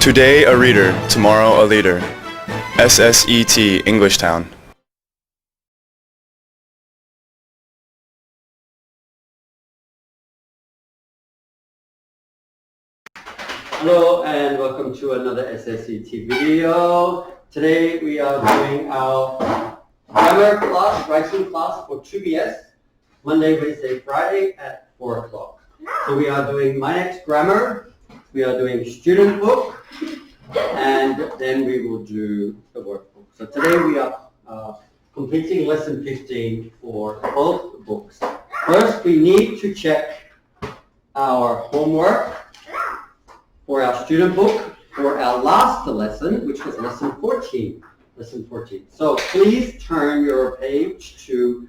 Today a reader, tomorrow a leader. SSET Englishtown. Hello and welcome to another SSET video. Today we are doing our grammar class, writing class for 2BS, Monday, Wednesday, Friday at 4 o'clock. So we are doing My Next Grammar, we are doing student book, and then we will do the workbook. So today we are completing lesson 15 for both books. First we need to check our homework for our student book for our last lesson, which was lesson 14. So please turn your page to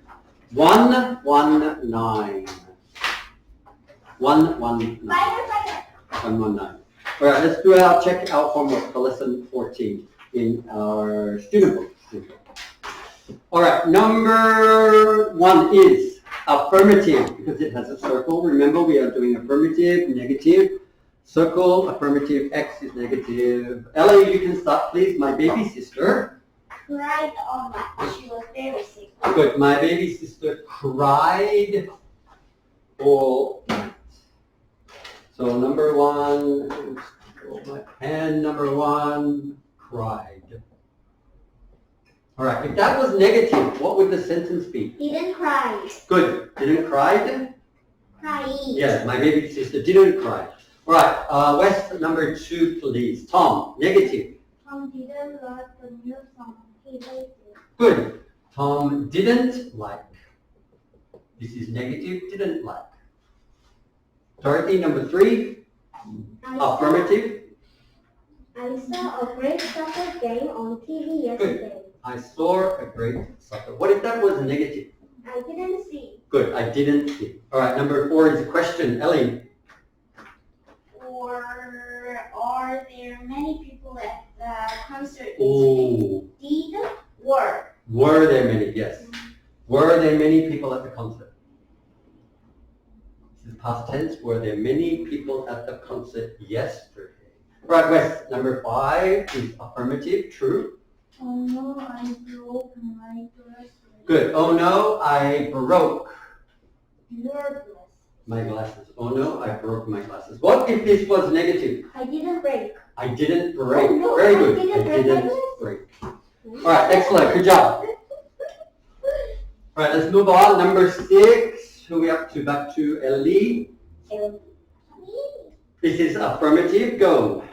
119. 119. 119. All right, let's do our check out homework for lesson 14 in our student book. All right, number 1 is affirmative because it has a circle. Remember, we are doing affirmative, negative, circle, affirmative, X is negative. Ellie, you can start, please. My baby sister cried all night. She was very sick. Good. My baby sister cried all night. So number 1, my pen, number 1, cried. All right. If that was negative, what would the sentence be? Didn't cry. Good. Didn't cry? Cry. Yes, my baby sister didn't cry. All right. West, number 2, please. Tom, negative. Tom didn't like the new song. He hated it. Good. Tom didn't like. This is negative, didn't like. Dorothy, number 3. Affirmative. I saw a great soccer game on TV yesterday. Good. I saw a great soccer. What if that was negative? I didn't see. Good. I didn't see. All right. Number 4 is a question. Ellie. Or are there many people at the concert Oh. yesterday? Were. Were there many? Yes. Were there many people at the concert? This is past tense. Were there many people at the concert yesterday? Right, West. Number 5 is affirmative. True. Oh no, I broke my glasses. Good. Oh no, I broke Your glasses. my glasses. Oh no, I broke my glasses. What if this was negative? I didn't break. I didn't break. Oh, no, Very I good. didn't I break my didn't glasses. break. All right, excellent. Good job. All right, let's move on. Number 6. Who are we up to? Back to Ellie. This is affirmative. Go.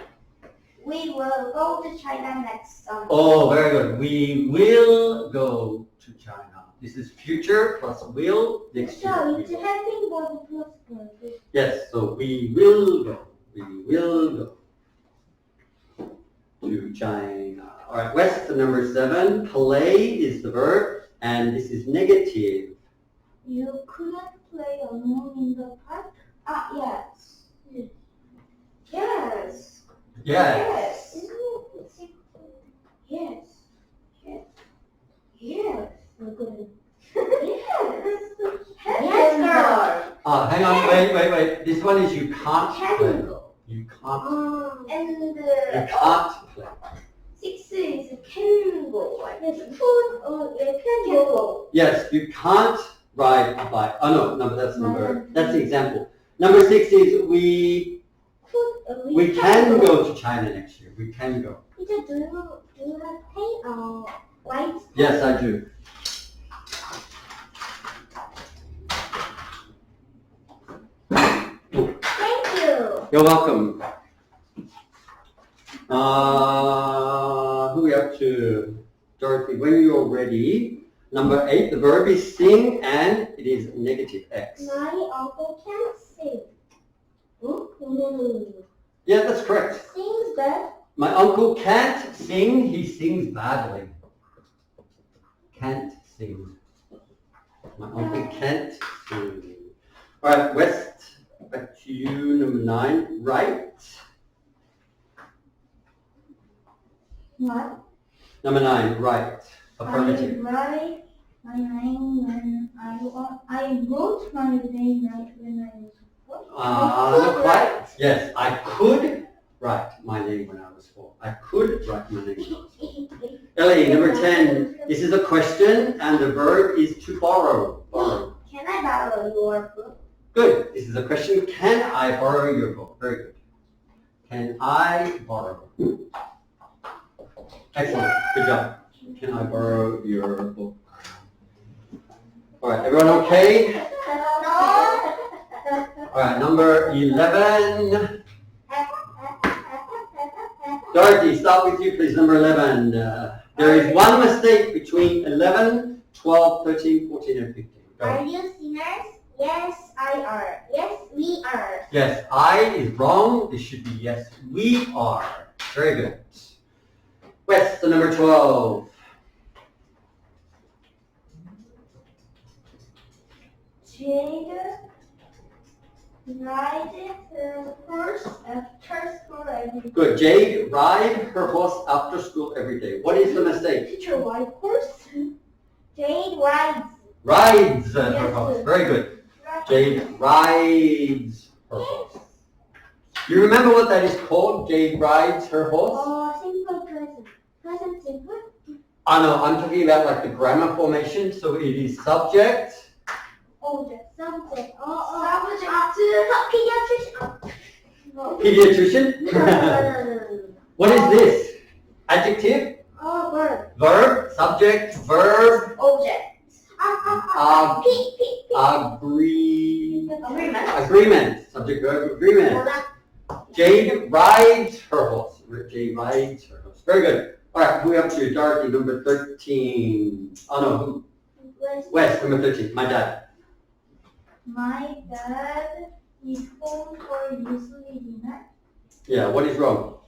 We will go to China next summer. Oh, very good. We will go to China. This is future plus will. Next year. So we it's will. helping body plus good. Yes, so we will go. We will go to China. All right, West, number 7. Play is the verb, and this is negative. You couldn't play alone in the park? Yes. Yes. Yes. Yes. Yes. Yes. We're good. Yes. Yes, girl. Hang on, wait. This one is you can't play. You can't. And You can't play. 6 is can go. Yes, can go. Yes, you can't ride a bike. Oh no, that's the example. Number 6 is we can go to China next year. We can go. Teacher, do you have paint white? Yes, I do. Thank you. You're welcome. Who are we up to? Dorothy, when you're ready. Number 8, the verb is sing and it is negative X. My uncle can't sing. Yeah, that's correct. Sings bad. My uncle can't sing, he sings badly. Can't sing. My uncle can't sing. All right, West, back to you, number 9, right. What? Number 9, right. Affirmative. I write my name when I wrote my name right when I was 4. Not quite. Yes, I could write my name when I was 4. I could write my name when I was 4. Ellie, number 10. This is a question and the verb is to borrow. Borrow. Can I borrow your book? Good. This is a question. Can I borrow your book? Very good. Can I borrow? Excellent. Good job. Can I borrow your book? All right. Everyone okay? No. All right. Number 11. Dorothy, start with you, please. Number 11. There is one mistake between 11, 12, 13, 14, and 15. Go. Are you sinners? Yes, I are. Yes, we are. Yes, I is wrong. This should be yes, we are. Very good. West, the number 12. Jade ride her horse after school every day. Good. Jade ride her horse after school every day. What is the mistake? Teacher, ride horse? Jade rides. Rides her Yes, horse. sir. Very good. Jade rides her horse. You remember what that is called? Jade rides her horse? Simple present. Present simple. I know, I'm talking about like the grammar formation. So it is subject. Object. Subject. Subject. Pediatrician. Pediatrician? What is this? Adjective? Verb. Verb? Subject? Verb? Object. Agreement. Agreement. Subject, verb, agreement. Jade rides her horse. Jade rides her horse. Very good. All right, who up to? Dorothy, number 13. Oh no, who? West, number 13. My dad. My dad is home for usually dinner. Yeah, what is wrong?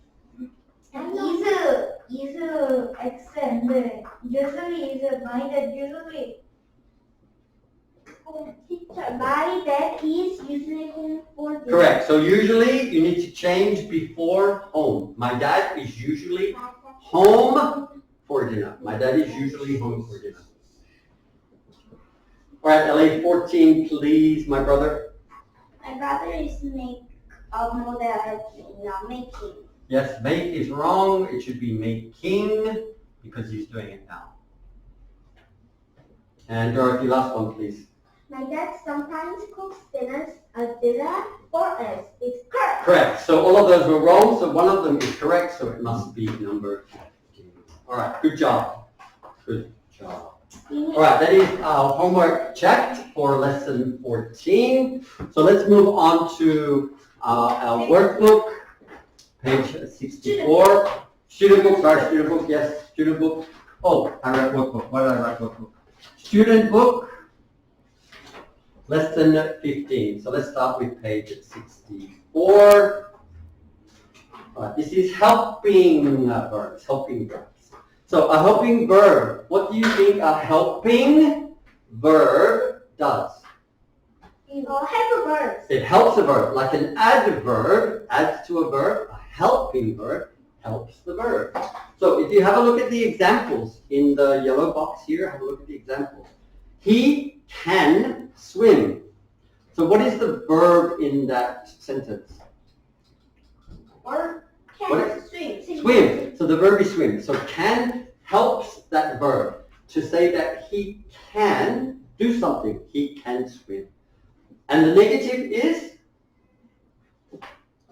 Is accent. Usually is my dad usually. Teacher, my dad is usually home for dinner. Correct. So usually you need to change before home. My dad is usually home for dinner. My dad is usually home for dinner. All right, LA 14, please, my brother. My brother is make a model, not making. Yes, make is wrong. It should be making because he's doing it now. And Dorothy, last one, please. My dad sometimes cooks dinner for us. It's correct. Correct. So all of those were wrong. So one of them is correct. So it must be number 15. All right. Good job. Good job. All right. That is our homework checked for lesson 14. So let's move on to our workbook, page 64. Student book. Sorry, student book. Yes, student book. Oh, I wrote workbook. Why did I write workbook? Student book. Lesson 15. So let's start with page 64. This is helping verbs. Helping verbs. So a helping verb. What do you think a helping verb does? Help a verb. It helps a verb. Like an adverb adds to a verb. A helping verb helps the verb. So if you have a look at the examples in the yellow box here, have a look at the examples. He can swim. So what is the verb in that sentence? Or What can swim. Swim. So the verb is swim. So can helps that verb to say that he can do something. He can swim. And the negative is?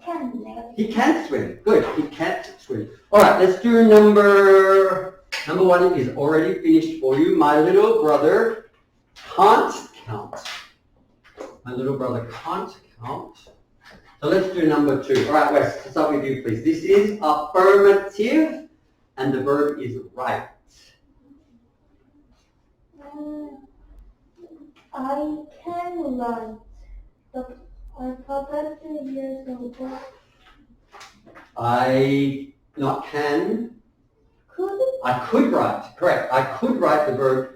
Can negative. He can't swim. Good. He can't swim. All right. Let's do number one is already finished for you. My little brother can't count. My little brother can't count. So let's do number 2. All right, Wes, let's start with you, please. This is affirmative, and the verb is right. I can write. I forgot 2 years ago. I not can. Could. I could write. Correct. I could write the verb.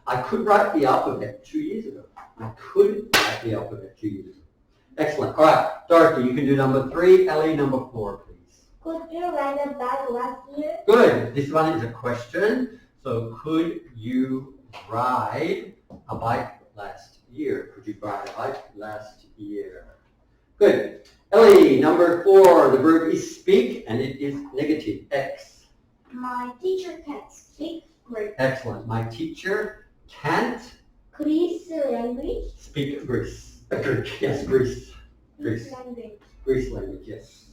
I could write the alphabet 2 years ago. I could write the alphabet 2 years ago. Excellent. All right, Dorothy, you can do number 3. Ellie, number 4, please. Could you ride a bike last year? Good. This one is a question. So, could you ride a bike last year? Could you ride a bike last year? Good. Ellie, number 4, the verb is speak, and it is negative, X. My teacher can't speak Greek. Excellent. My teacher can't Greece language. speak Greece. Greek, yes, Greece. Greece. Language. Greece language, yes.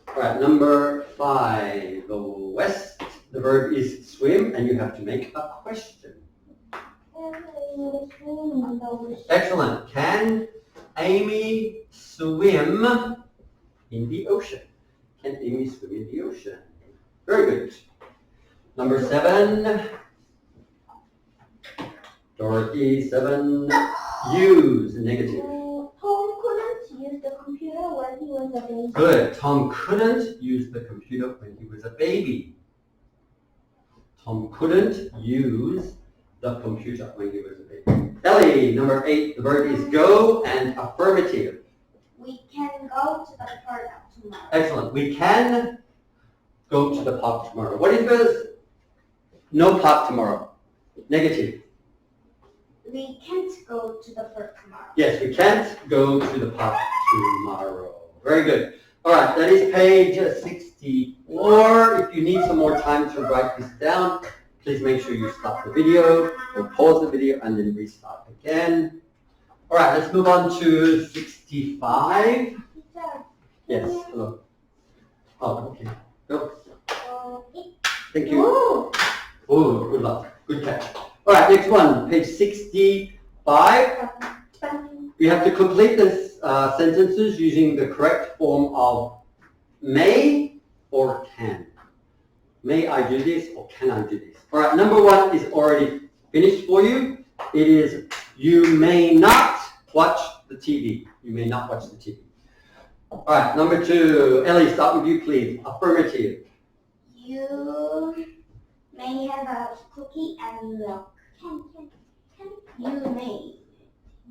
Alright, number 5, West. The verb is swim, and you have to make a question. Excellent. Can Amy swim in the ocean? Can Amy swim in the ocean? Very good. Number 7. Dorothy, 7. Use, negative. Tom couldn't use the computer when he was a baby. Good. Tom couldn't use the computer when he was a baby. Tom couldn't use the computer when he was a baby. Ellie, number 8. The verb is go and affirmative. We can go to the park tomorrow. Excellent. We can go to the park tomorrow. What is this? No park tomorrow. Negative. We can't go to the park tomorrow. Yes, we can't go to the park tomorrow. Very good. All right, that is page 64. If you need some more time to write this down, please make sure you stop the video or pause the video and then restart again. All right, let's move on to 65. Yes, hello. Oh, okay. Go. Thank you. Oh, good luck. Good catch. All right, next one, page 65. We have to complete this sentences using the correct form of may or can. May I do this or can I do this? All right, number 1 is already finished for you. It is you may not watch the TV. You may not watch the TV. All right, number 2. Ellie, start with you, please. Affirmative. You may have a cookie and milk. You may.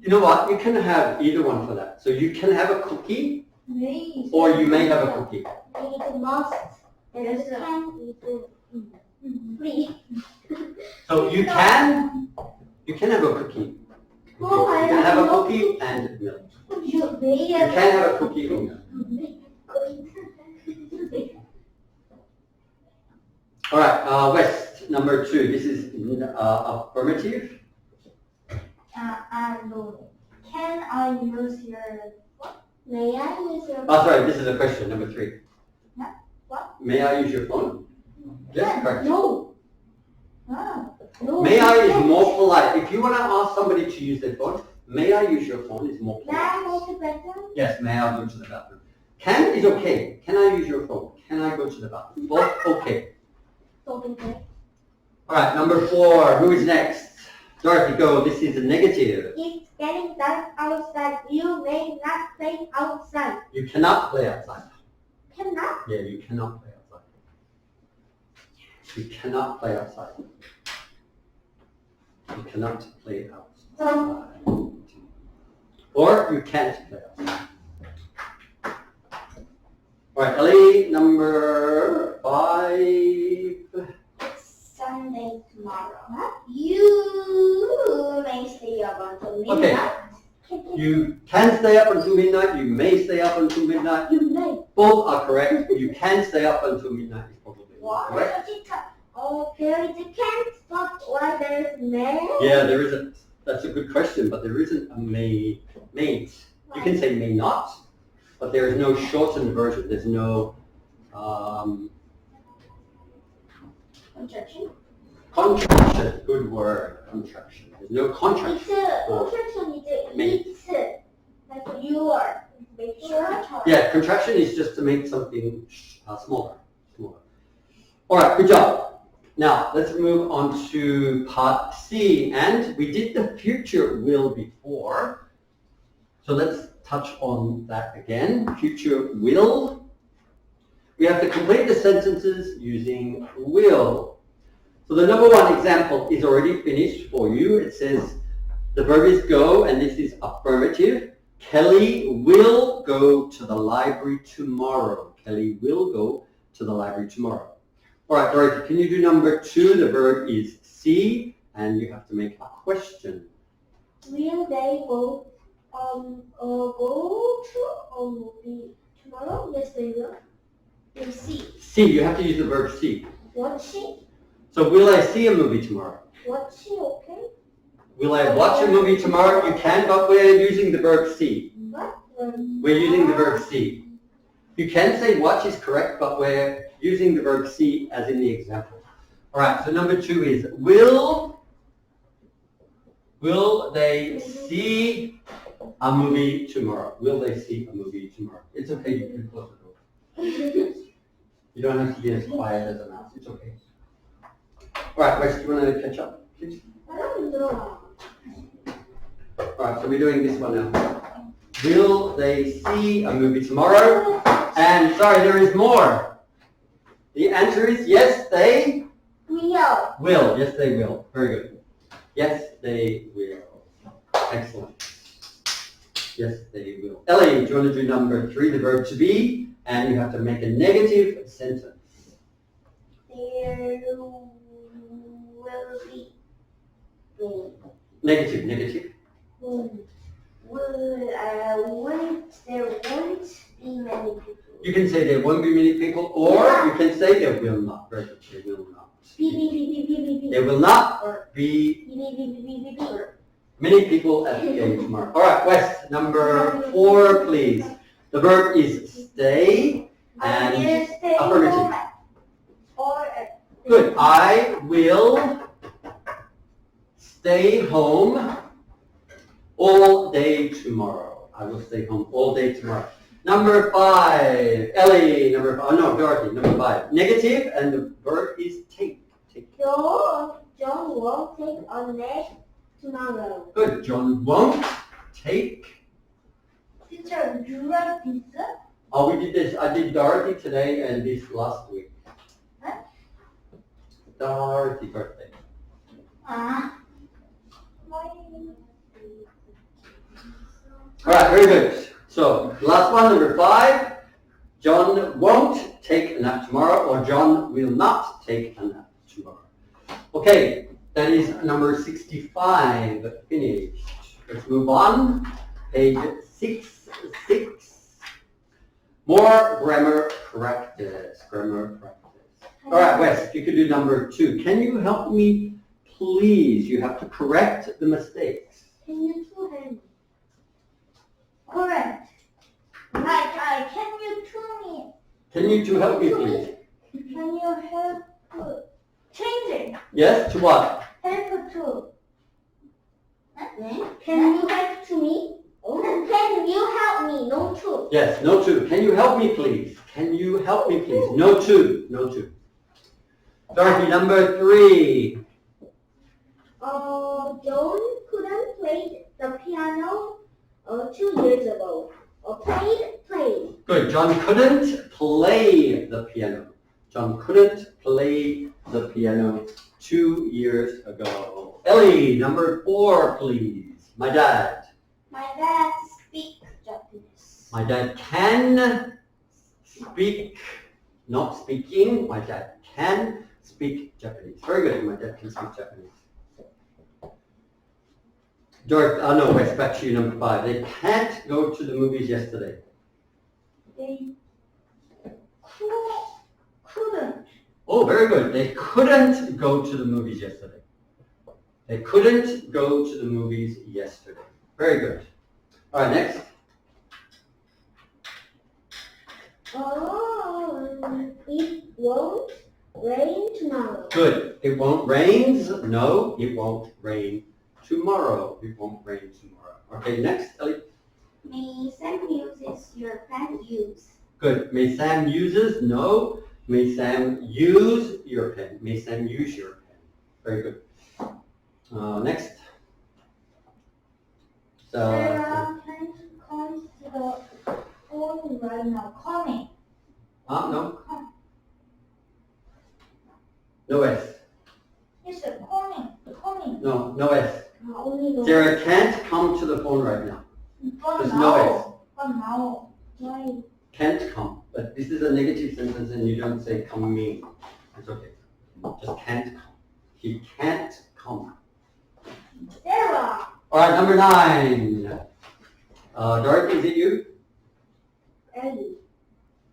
You know what? You can have either one for that. So you can have a cookie May. or you may have a cookie. Maybe the must. There is a free. So you can have a cookie. You can have a cookie and milk. You may You can have a cookie or milk. All right, West, number 2. This is affirmative. Can I use your what? May I use your Oh, sorry, this is a question, number 3. what? May I use your phone? Yes, correct. No. No. May I is more polite. If you want to ask somebody to use their phone, may I use your phone is more May I go polite. to bedroom? Yes, may I go to the bathroom? Can is okay. Can I use your phone? Can I go to the bathroom? Both okay. Okay. All right, number 4. Who is next? Dorothy, go. This is a negative. It's getting dark outside. You may not play outside. You cannot play outside. Cannot? Yeah, you cannot play outside. You cannot play outside. You cannot play outside. Or you can't play outside. All right, Ellie, number 5. It's Sunday tomorrow. You may stay up until midnight. You can stay up until midnight. You may stay up until midnight. You may. Both are correct. You can stay up until midnight is probably Why correct. does it there is a can't, but why there is may? Yeah, there isn't. That's a good question, but there isn't a mayn't. You can say may not, but there is no shortened version. There's no Contraction? contraction. Good word, contraction. There's no contraction. It's a contraction is like you are. Make sure. Yeah, contraction is just to make something smaller. All right, good job. Now, let's move on to part C. And we did the future will before. So let's touch on that again. Future will. We have to complete the sentences using will. So the number 1 example is already finished for you. It says the verb is go, and this is affirmative. Kelly will go to the library tomorrow. Kelly will go to the library tomorrow. All right, Dorothy, can you do number 2? The verb is see, and you have to make a question. Will they go Go to a movie tomorrow? Yes, they will. They see. See, you have to use the verb see. Watching? So will I see a movie tomorrow? Watching, okay. Will I watch a movie tomorrow? You can, but we're using the verb see. What? We're using the verb see. You can say watch is correct, but we're using the verb see as in the example. All right, so number 2 is will they see a movie tomorrow? Will they see a movie tomorrow? It's okay, you can close the door. You don't have to be as quiet as a mouse. It's okay. All right, Wes, do you want to catch up, please? I don't know. All right, so we're doing this one now. Will they see a movie tomorrow? And sorry, there is more. The answer is yes, they Will. will. Yes, they will. Very good. Yes, they will. Excellent. Yes, they will. Ellie, do you want to do number 3, the verb to be? And you have to make a negative sentence. There will be. Negative. There won't be many people. You can say there won't be many people, or you can say there will not. Very good. There will not. There will not be many people at the game tomorrow. All right, Wes, number 4, please. The verb is stay and affirmative. Good. I will stay home all day tomorrow. I will stay home all day tomorrow. Number 5, Ellie. Dorothy. Number 5, negative, and the verb is take. John won't take a nap tomorrow. Good. John won't take. Teacher, you write pizza? Oh, we did this. I did Dorothy today and this last week. Huh? Dorothy birthday. All right, very good. So, last one, number 5. John won't take a nap tomorrow, or John will not take a nap tomorrow. Okay, that is number 65 finished. Let's move on. Page 66. More grammar practice. All right, Wes, if you could do number 2. Can you help me, please? You have to correct the mistakes. Can you two help me? Correct. Can you two me? Can you two help me, please? Can you help change it? Yes, to what? Help to. Can you help to me? Can you help me? No to. Yes, no to. Can you help me, please? Can you help me, please? No to. No to. Dorothy, number 3. John couldn't play the piano 2 years ago. Played. Good. John couldn't play the piano. John couldn't play the piano 2 years ago. Ellie, number 4, please. My dad. My dad speaks Japanese. My dad can speak, not speaking. My dad can speak Japanese. Very good. My dad can speak Japanese. Dorothy, no, Wes, back to you, number 5. They can't go to the movies yesterday. They couldn't. Oh, very good. They couldn't go to the movies yesterday. They couldn't go to the movies yesterday. Very good. All right, next. It won't rain tomorrow. Good. It won't rain. No, it won't rain tomorrow. It won't rain tomorrow. Okay, next, Ellie. May Sam uses your pen use. Good. May Sam uses? No. May Sam use your pen. May Sam use your pen. Very good. Next. Sarah can't come to the phone right now. Coming. No. No S. Yes, sir. Coming. No, no S. Only no. Sarah can't come to the phone right now. For There's now. no S. For now. Why? Can't come. But this is a negative sentence and you don't say coming. It's okay. Just can't come. He can't come. Sarah. All right, number 9. Dorothy, is it you? Ellie.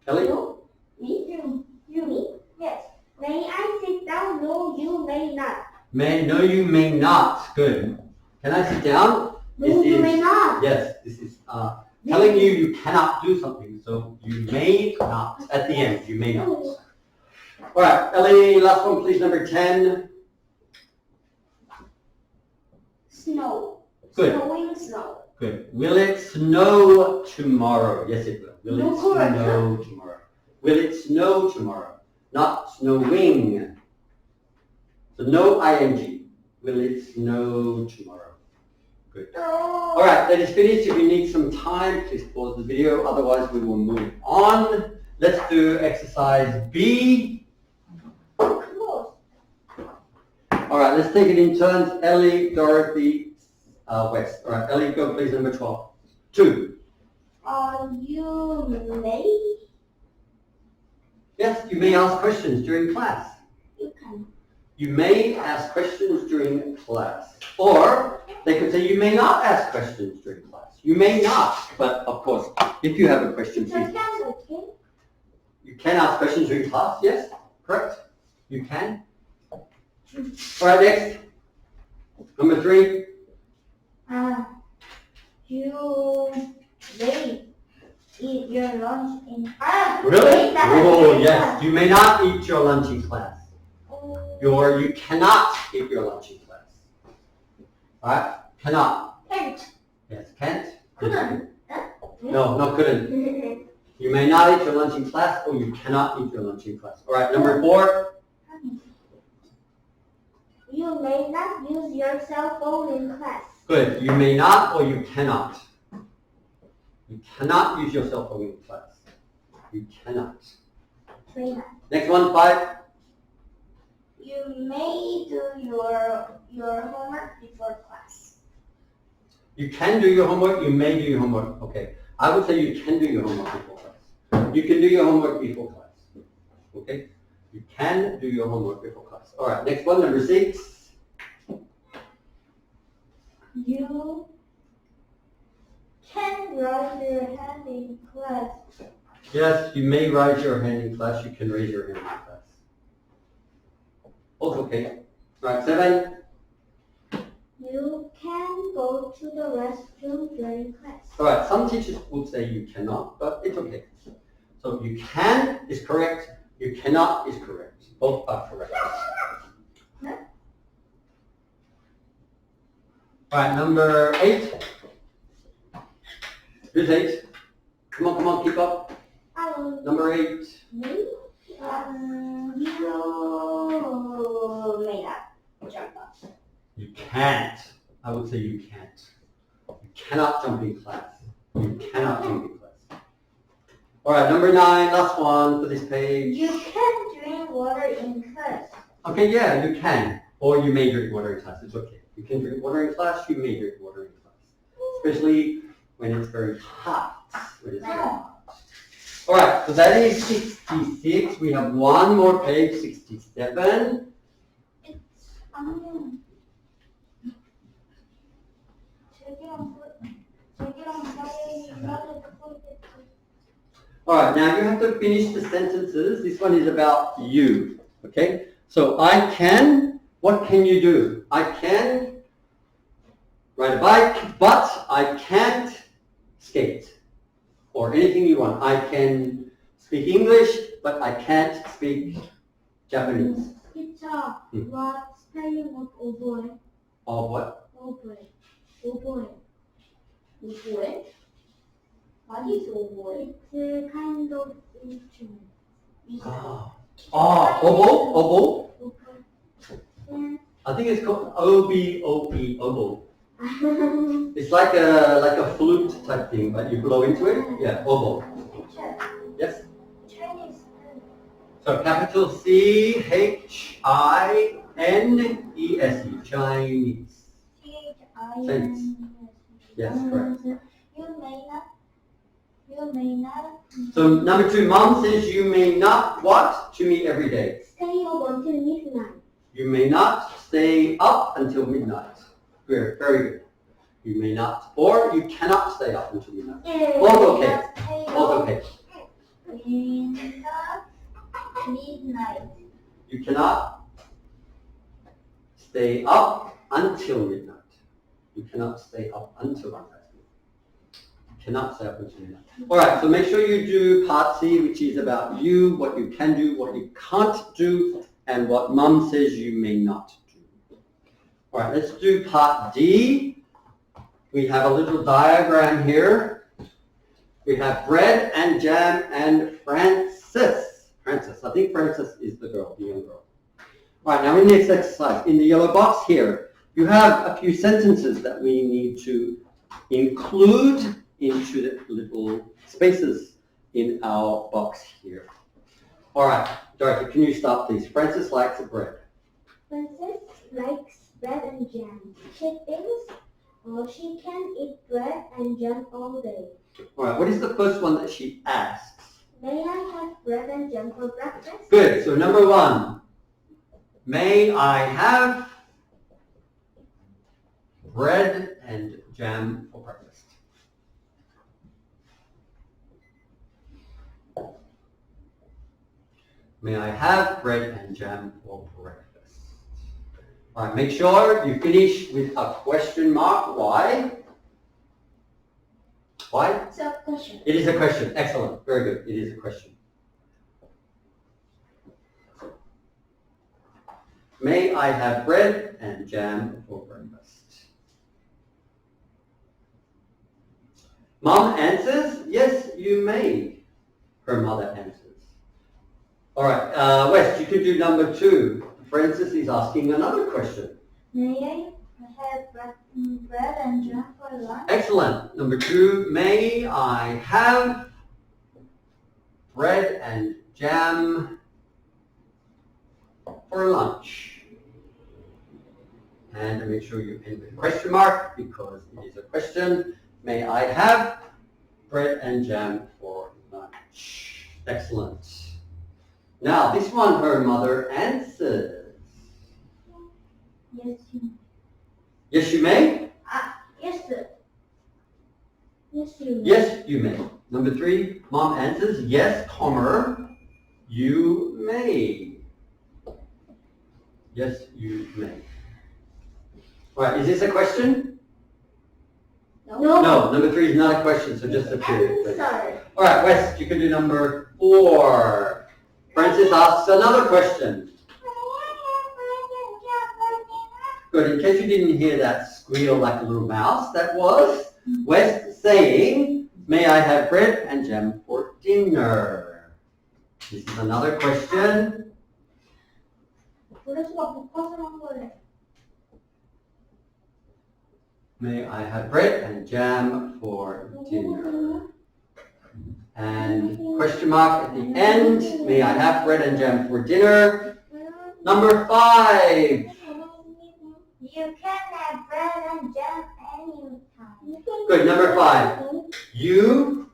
Ellie? No, me? You, me? Yes. May I sit down? No, you may not. No, you may not. Good. Can I sit down? No, you may not. Yes, this is telling you cannot do something. So you may not. At the end, you may not. All right, Ellie, last one, please, number 10. Snow. Good. Snowing snow. Good. Will it snow tomorrow? Yes, it will. Will No, it correct. snow tomorrow? Will it snow tomorrow? Not snowing. So no ing. Will it snow tomorrow? Good. Oh. All right, that is finished. If you need some time, please pause the video. Otherwise, we will move on. Let's do exercise B. Close. All right, let's take it in turns. Ellie, Dorothy, West. All right, Ellie, go please, number 12. 2. You may. Yes, you may ask questions during class. You can. You may ask questions during class. Or they could say you may not ask questions during class. You may not, but of course, if you have a question, It's a please. can, okay? You can ask questions during class, yes? Correct? You can. All right, next. Number 3. You may eat your lunch in Really? wait, that Oh, is- yes. You may not eat your lunch in class. You cannot eat your lunch in class. All right? Cannot. Can't. Yes, can't. Couldn't. No, not couldn't. You may not eat your lunch in class, or you cannot eat your lunch in class. All right, number 4. You may not use your cell phone in class. Good. You may not, or you cannot. You cannot use your cell phone in class. You cannot. May not. Next one, 5. You may do your homework before class. You can do your homework. You may do your homework. Okay. I would say you can do your homework before class. You can do your homework before class. Okay. You can do your homework before class. All right. Next one, number 6. You can raise your hand in class. Yes, you may raise your hand in class. You can raise your hand in class. Both okay. All right. 7. You can go to the restroom during class. All right. Some teachers would say you cannot, but it's okay. So you can is correct. You cannot is correct. Both are correct. All right, number 8. Who's 8? Come on, keep up. Number 8. Me? You may not jump up. You can't. I would say you can't. You cannot jump in class. You cannot jump in class. All right, number 9, last one for this page. You can drink water in class. Okay, yeah, you can. Or you may drink water in class. It's okay. You can drink water in class. You may drink water in class. Especially when it's very hot. When it's very hot. All right, so that is 66. We have one more page, 67. All right, now you have to finish the sentences. This one is about you, okay? So I can, what can you do? I can ride a bike, but I can't skate. Or anything you want. I can speak English, but I can't speak Japanese. Teacher, what spelling of oboe? Of what? Oboe. Oboe. Oboe? What is oboe? It's a kind of instrument. Oboe? Oboe? Oboe. I think it's called O-B-O-E, oboe. It's like a flute type thing, but you blow into it. Yeah, oboe. Teacher, Yes. Chinese. So capital C-H-I-N-E-S-E, Chinese. C-H-I-N-E-S. Yes, correct. You may not So number 2, Mom says you may not what to me every day. stay up until midnight. You may not stay up until midnight. Good, very good. You may not, or you cannot stay up until midnight. Both Both okay. Both okay. In the midnight. You cannot stay up until midnight. You cannot stay up until midnight. You cannot stay up until midnight. All right, so make sure you do part C, which is about you, what you can do, what you can't do, and what mum says you may not do. All right, let's do part D. We have a little diagram here. We have bread and jam and Francis. Francis, I think Francis is the girl, the young girl. All right, now in this exercise, in the yellow box here, you have a few sentences that we need to include into the little spaces in our box here. All right, Dorothy, can you start, please? Francis likes bread. Princess likes bread and jam. She thinks she can eat bread and jam all day. All right, what is the first one that she asks? May I have bread and jam for breakfast? Good, so number one. May I have bread and jam for breakfast? May I have bread and jam for breakfast? All right, make sure you finish with a question mark. Why? Why? It's a question. It is a question. Excellent. Very good. It is a question. May I have bread and jam for breakfast? Mom answers, yes, you may. Her mother answers. All right, West, you can do number 2. Francis is asking another question. May I have bread and jam for lunch? Excellent. Number 2, may I have bread and jam for lunch? And make sure you end with a question mark because it is a question. May I have bread and jam for lunch? Excellent. Now, this one, her mother answers. Yes, you may. Yes, you may? Yes, sir. Yes, you may. Yes, you may. Number 3, mom answers, yes, comma, you may. Yes, you may. All right, is this a question? No. No, number 3 is not a question, so just a period. Sorry. All right, Wes, you can do number 4. Francis asks another question. Good, in case you didn't hear that squeal like a little mouse, that was Wes saying, may I have bread and jam for dinner? This is another question. May I have bread and jam for dinner? And question mark at the end, may I have bread and jam for dinner? Number 5. You can have bread and jam anytime. Good, number 5. You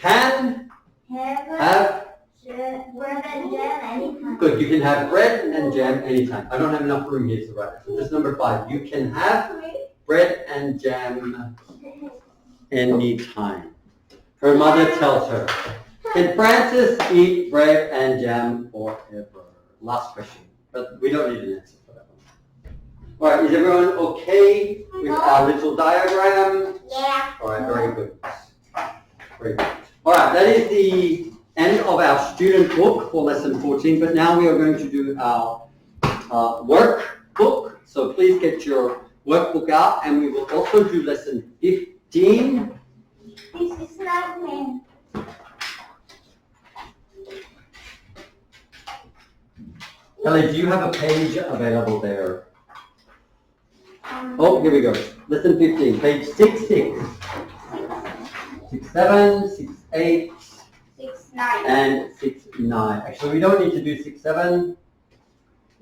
can have bread and jam anytime. Good, you can have bread and jam anytime. I don't have enough room here to write it. So just number 5. You can have bread and jam anytime. Her mother tells her. Can Francis eat bread and jam forever? Last question, but we don't need an answer for that one. All right, is everyone okay with our little diagram? Yeah. All right, very good. Very good. All right, that is the end of our student book for lesson 14, but now we are going to do our workbook. So please get your workbook out, and we will also do lesson 15. This is not me. Kelly, do you have a page available there? Oh, here we go. Lesson 15, page 66. 67, 68, 6-9. and 69. Actually, we don't need to do 67.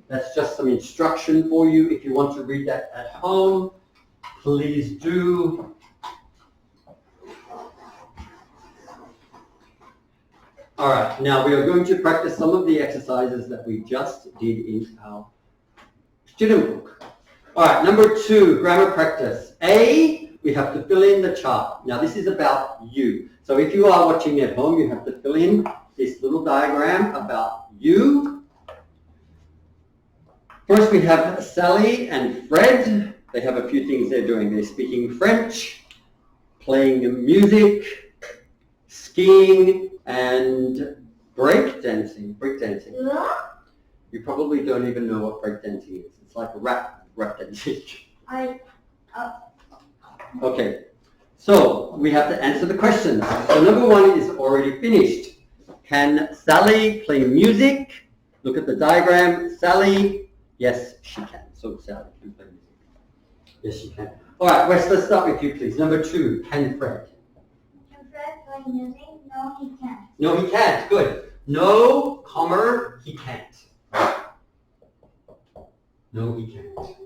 That's just some instruction for you. If you want to read that at home, please do. All right, now we are going to practice some of the exercises that we just did in our student book. All right, number 2, grammar practice. A, we have to fill in the chart. Now this is about you. So if you are watching at home, you have to fill in this little diagram about you. First we have Sally and Fred. They have a few things they're doing. They're speaking French, playing music, skiing, and breakdancing. What? You probably don't even know what breakdancing is. It's like rap dancing. Okay, so we have to answer the questions. So number one is already finished. Can Sally play music? Look at the diagram. Sally, yes, she can. So Sally can play music. Yes, she can. All right, Wes, let's start with you, please. Number two, can Fred? Can Fred play music? No, he can't. No, he can't. Good. No, comma, he can't. No, he can't.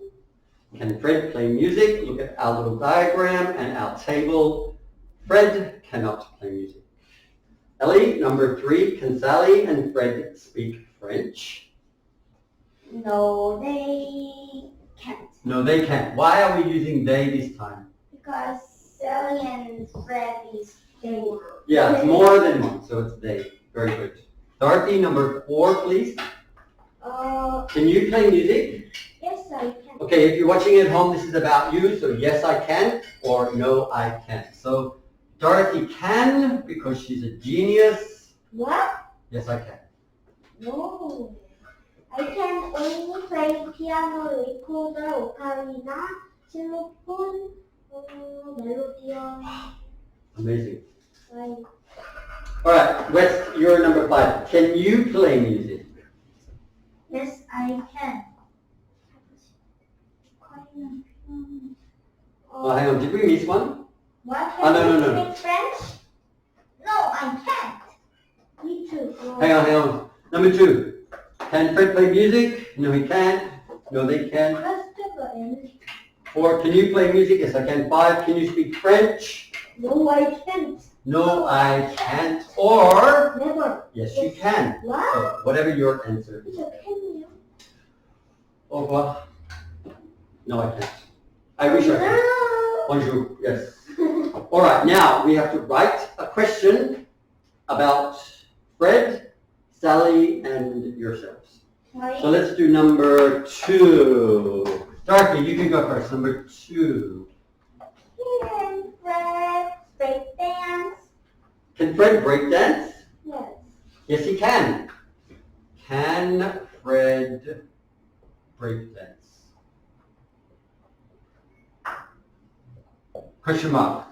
Can Fred play music? Look at our little diagram and our table. Fred cannot play music. Ellie, number three, can Sally and Fred speak French? No, they can't. No, they can't. Why are we using they this time? Because Sally and Fred is they. Yeah, it's more than one, so it's they. Very good. Dorothy, number four, please. Can you play music? Yes, I can. Okay, if you're watching at home, this is about you, so yes, I can, or no, I can't. So Dorothy can, because she's a genius. What? Yes, I can. No. I can only play piano, recorder, ocarina, xylophone, melodion. Amazing. Like, All right, Wes, you're number five. Can you play music? yes, I can. Oh, hang on, did we miss one? What? Oh, no, Can no, you no, no. speak French? No, I can't. Me too. Hang on. Number two. Can Fred play music? No, he can't. No, they can. Let's do the end. Four, can you play music? Yes, I can. Five, can you speak French? No, I can't. No, I can't. Or, Never. yes, you can. What? So, whatever your answer is. So can you? Au revoir. No, I can't. I wish I could. No. Bonjour, yes. All right, now we have to write a question about Fred, Sally, and yourselves. Sorry. So let's do number two. Dorothy, you can go first. Number two. Can Fred break dance? Can Fred break dance? Yes. Yes, he can. Can Fred break dance? Question mark.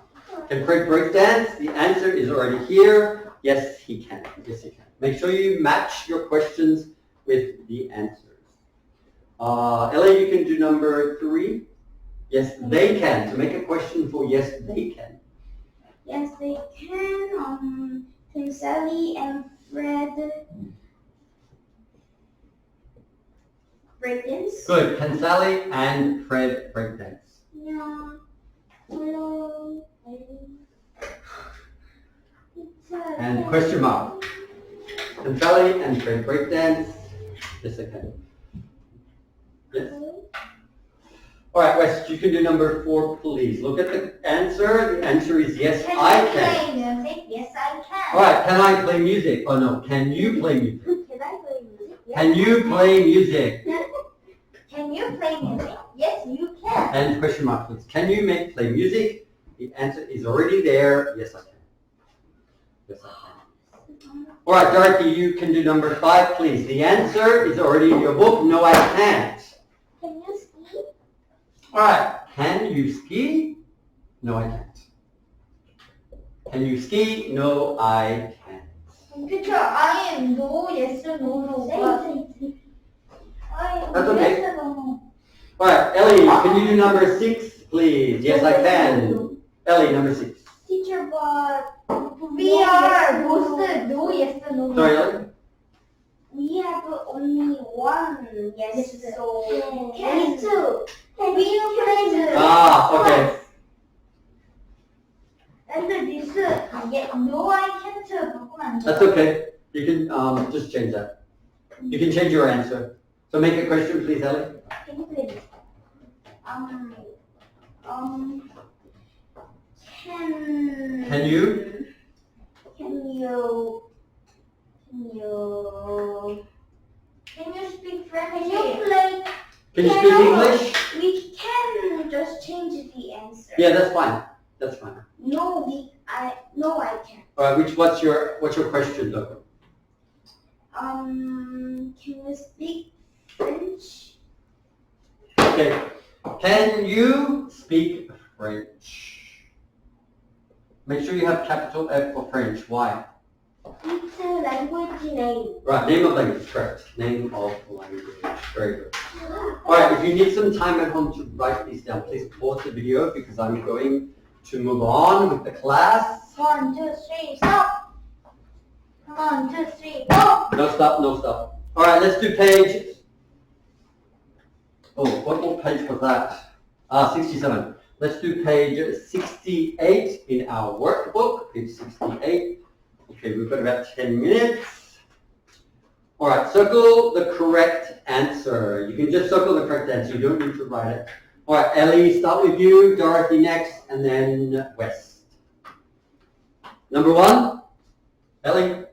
Can Fred break dance? The answer is already here. Yes, he can. Yes, he can. Make sure you match your questions with the answers. Ellie, you can do number three. Yes, they can. To make a question for yes, they can. Yes, they can. Can Sally and Fred break dance? Good. Can Sally and Fred break dance? Yeah. Hello. And question mark. Can Sally and Fred break dance? Yes, I can. Yes. All right, Wes, you can do number four, please. Look at the answer. The answer is yes, I can. Can you play music? Yes, I can. All right, can I play music? Oh no, can you play music? Can I play music? Yes, Can you play music? Can you play music? Yes, you can. And question mark, please. Can you play music? The answer is already there. Yes, I can. Yes, I can. All right, Dorothy, you can do number five, please. The answer is already in your book. No, I can't. Can you ski? All right, can you ski? No, I can't. Can you ski? No, I can't. Teacher, I am no, yes, no, no. That's okay. Yes, no. All right, Ellie, can you do number six, please? Yes, I can. Ellie, number six. Teacher, but we are both no, yes, no. Sorry, Ellie? We have only one yes, so can two. We can Ah, okay. And this no, I can't 바꾸면 안 돼. That's okay. You can just change that. You can change your answer. So make a question, please, Ellie. Can you play this? Can you? Can you speak French? Can you play? Can you speak English? We can just change the answer. Yeah, that's fine. That's fine. No, I can't. Alright, what's your question though? Can you speak French? Okay. Can you speak French? Make sure you have capital F for French. Why? It's a language name. Right, name of language, correct. Name of language. Very good. Alright, if you need some time at home to write these down, please pause the video because I'm going to move on with the class. 1, 2, 3, stop. 1, 2, 3, go. No stop, no stop. Alright, let's do page. Oh, what page was that? 67. Let's do page 68 in our workbook, page 68. Okay, we've got about 10 minutes. Alright, circle the correct answer. You can just circle the correct answer, you don't need to write it. Alright, Ellie, start with you, Dorothy next, and then West. Number 1, Ellie.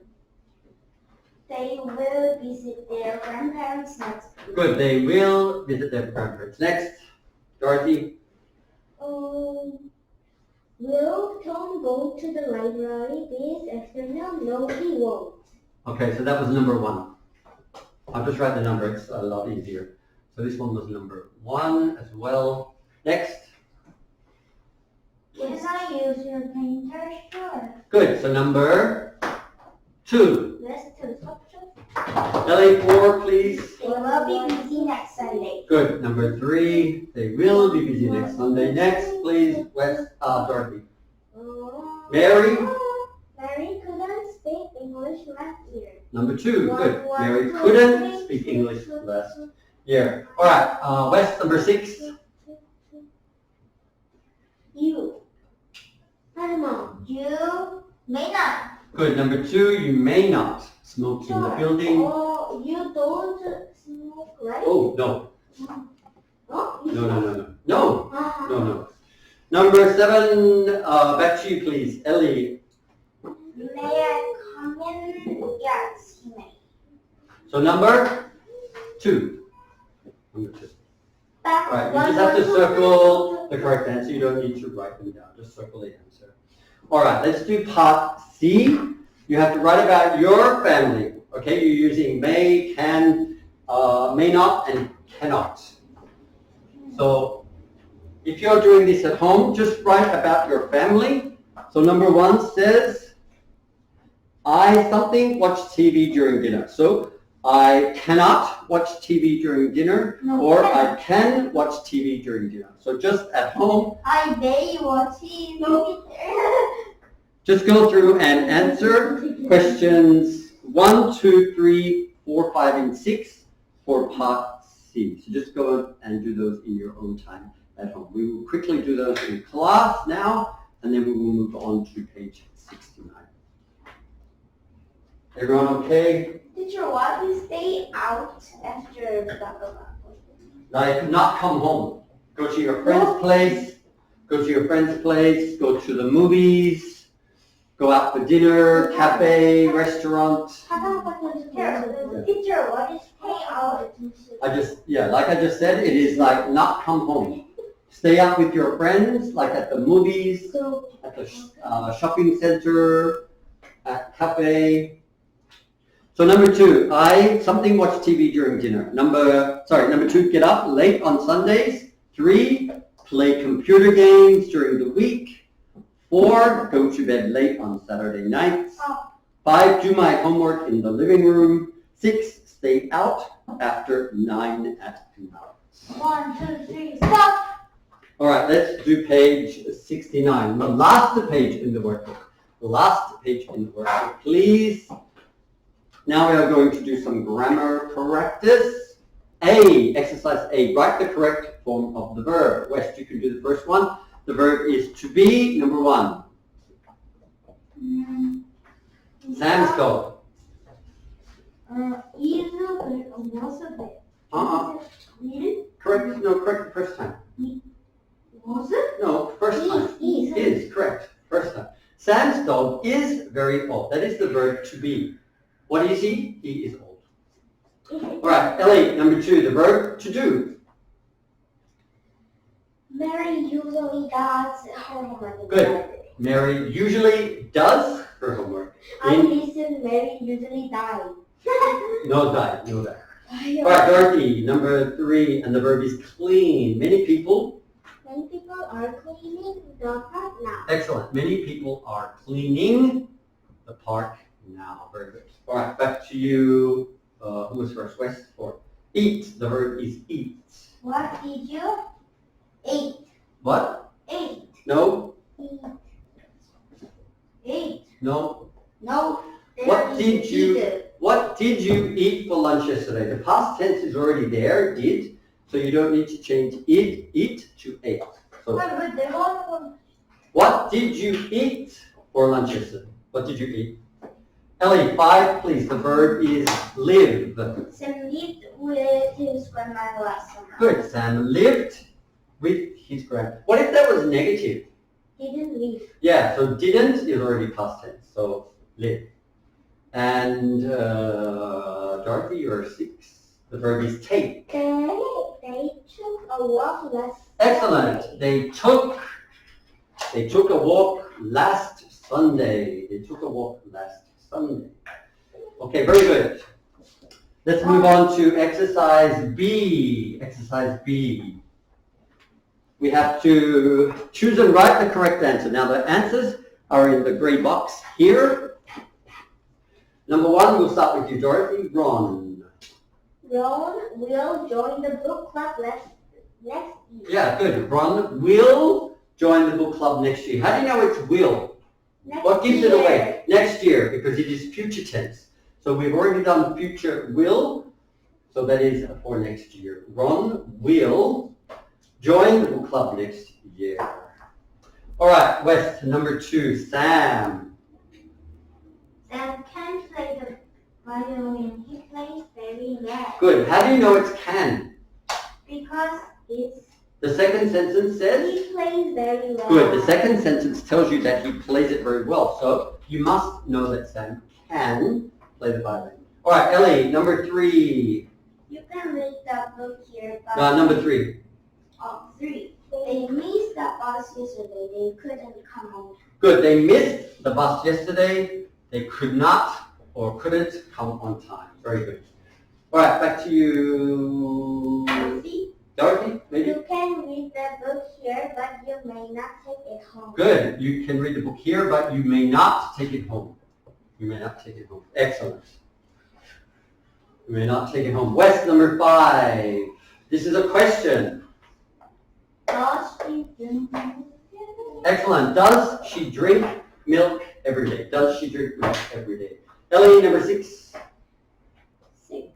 They will visit their grandparents next week. Good, they will visit their grandparents. Next, Dorothy. Will Tom go to the library this afternoon? No, he won't. Okay, so that was number 1. I'll just write the number, it's a lot easier. So this one was number 1 as well. Next. Can I use your printer? Sure. Good, so number 2. Let's do something. Ellie, 4, please. They will be busy next Sunday. Good, number 3. They will be busy next Sunday. Next, please, West, Dorothy. Mary. Mary couldn't speak English last year. Number 2, good. Mary couldn't speak English last year. Alright, West, number 6. You. Mom, you may not. Good, number 2, you may not smoke in the building. Oh, you don't smoke, right? Oh, no. Oh, No. Number 7, back to you, please. Ellie. May I come in? Yes, he may. So number 2. Number 2. Alright, you just have to circle the correct answer. You don't need to write them down. Just circle the answer. Alright, let's do part C. You have to write about your family. Okay, you're using may, can, may not, and cannot. So if you're doing this at home, just write about your family. So number 1 says, I something watch TV during dinner. So I cannot watch TV during dinner, or I can watch TV during dinner. So just at home, I may watch TV. just go through and answer questions 1, 2, 3, 4, 5, and 6 for part C. So just go and do those in your own time at home. We will quickly do those in class now, and then we will move on to page 69. Everyone okay? Teacher, why do you stay out after blah, blah, blah? Like, not come home. Go to your friend's place, go to the movies, go out for dinner, cafe, restaurant. Teacher, what is stay out? Like I just said, it is like not come home. Stay out with your friends, like at the movies, at the shopping center, at cafe. So number 2, I something watch TV during dinner. Number 2, get up late on Sundays. 3, play computer games during the week. 4, go to bed late on Saturday nights. 5, do my homework in the living room. 6, stay out after 9 at night. 1, 2, 3, stop! Alright, let's do page 69. The last page in the workbook. Please. Now we are going to do some grammar practice. Exercise A, write the correct form of the verb. West, you can do the first one. The verb is to be, number 1. Sam's go. Correct the first time. Was it? very old. That is the verb to be. What is he? He is old. All right, Ellie, number 2, the verb to do. Mary usually does her homework. Good. Mary usually does her homework. I listen, Mary usually dies. No die. All right, Dorothy, number 3, and the verb is clean. Many people. Many people are cleaning the park now. Excellent. Many people are cleaning the park now. Very good. All right, back to you. Who was first? West or eat? The verb is eat. What did you eat? What? Eat. No. Eat. Eat. No. No. What did you eat for lunch yesterday? The past tense is already there, did, so you don't need to change eat to ate. So, what did you eat for lunch yesterday? What did you eat? Ellie, 5, please. The verb is live. Sam lived with his grandma last summer. Good. Sam lived with his grandma. What if that was negative? Didn't live. Yeah, so didn't is already past tense, so live. And Dorothy, you're 6. The verb is take. They took a walk last Excellent. They took a walk last Sunday. Okay, very good. Let's move on to exercise B. Exercise B. We have to choose and write the correct answer. Now the answers are in the grey box here. Number 1, we'll start with you, Dorothy. Ron. Ron will join the book club next year. Yeah, good. Ron will join the book club next year. How do you know it's will? What gives it away? Next year, because it is future tense. So we've already done future will, so that is for next year. Ron will join the book club next year. All right, West, number 2, Sam. Sam can play the violin. He plays very well. Good. How do you know it's can? Because The second sentence says? he plays very well. Good. The second sentence tells you that he plays it very well. So you must know that Sam can play the violin. All right, Ellie, number 3. You can read the book here, but Number 3. 3. They missed the bus yesterday. They couldn't come on. Good. They missed the bus yesterday. They could not or couldn't come on time. Very good. All right, back to you, Dorothy, maybe? You can read the book here, but you may not take it home. Good. You can read the book here, but you may not take it home. You may not take it home. Excellent. You may not take it home. West, number 5. This is a question. Does she drink milk? Excellent. Does she drink milk every day? Does she drink milk every day? Ellie, number 6. 6.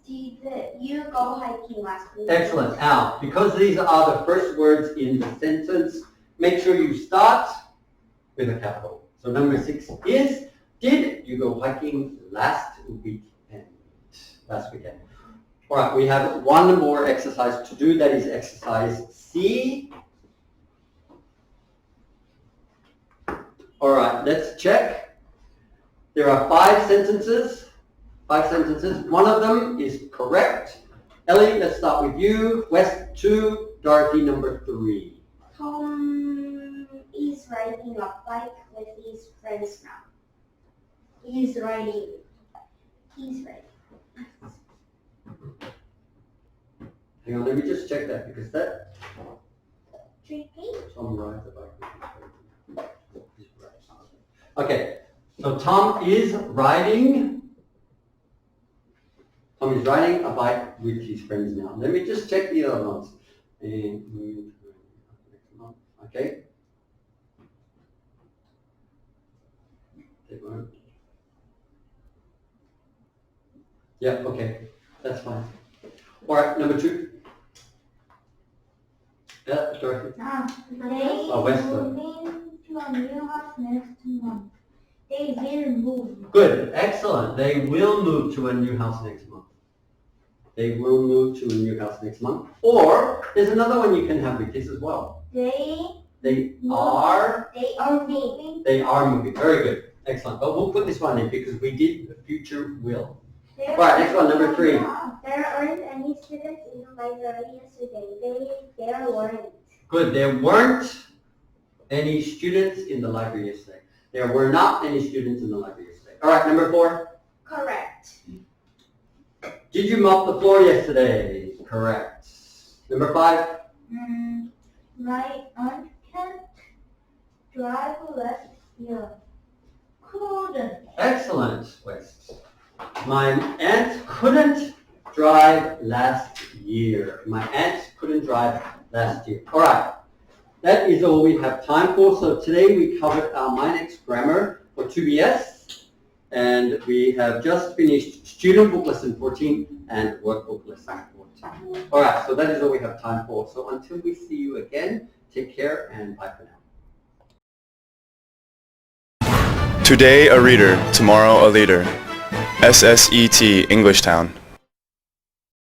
Did you go hiking last week? Excellent. Now, because these are the first words in the sentence, make sure you start with a capital. So number 6 is, did you go hiking last weekend? All right, we have one more exercise to do. That is exercise C. All right, let's check. There are 5 sentences. 5 sentences. One of them is correct. Ellie, let's start with you. West 2, Dorothy number 3. Tom is riding a bike with his friends now. He's riding. Hang on, let me just check that because that Tricky. Tom rides a bike. Okay, so Tom is riding a bike with his friends now. Let me just check the other ones. And okay. Yeah, okay. That's fine. All right, number 2. Yeah, Dorothy. They Western. moving to a new house next month. They will move. Good, excellent. They will move to a new house next month. They will move to a new house next month. Or there's another one you can have with this as well. They They are moving. moving. Very good. Excellent. But we'll put this one in because we did the future will. There Right, next one, number 3. There aren't any students in the library yesterday. There weren't. Good. There weren't any students in the library yesterday. There were not any students in the library yesterday. All right, number 4. Correct. Did you mop the floor yesterday? Correct. Number 5. My aunt can't drive last year. Couldn't. Excellent, West. My aunt couldn't drive last year. My aunt couldn't drive last year. All right. That is all we have time for. So today we covered our My Next Grammar for 2BS. And we have just finished Student Book Lesson 14 and Workbook Lesson 14. All right, so that is all we have time for. So until we see you again, take care and bye for now. Today a reader, tomorrow a leader. SSET Englishtown.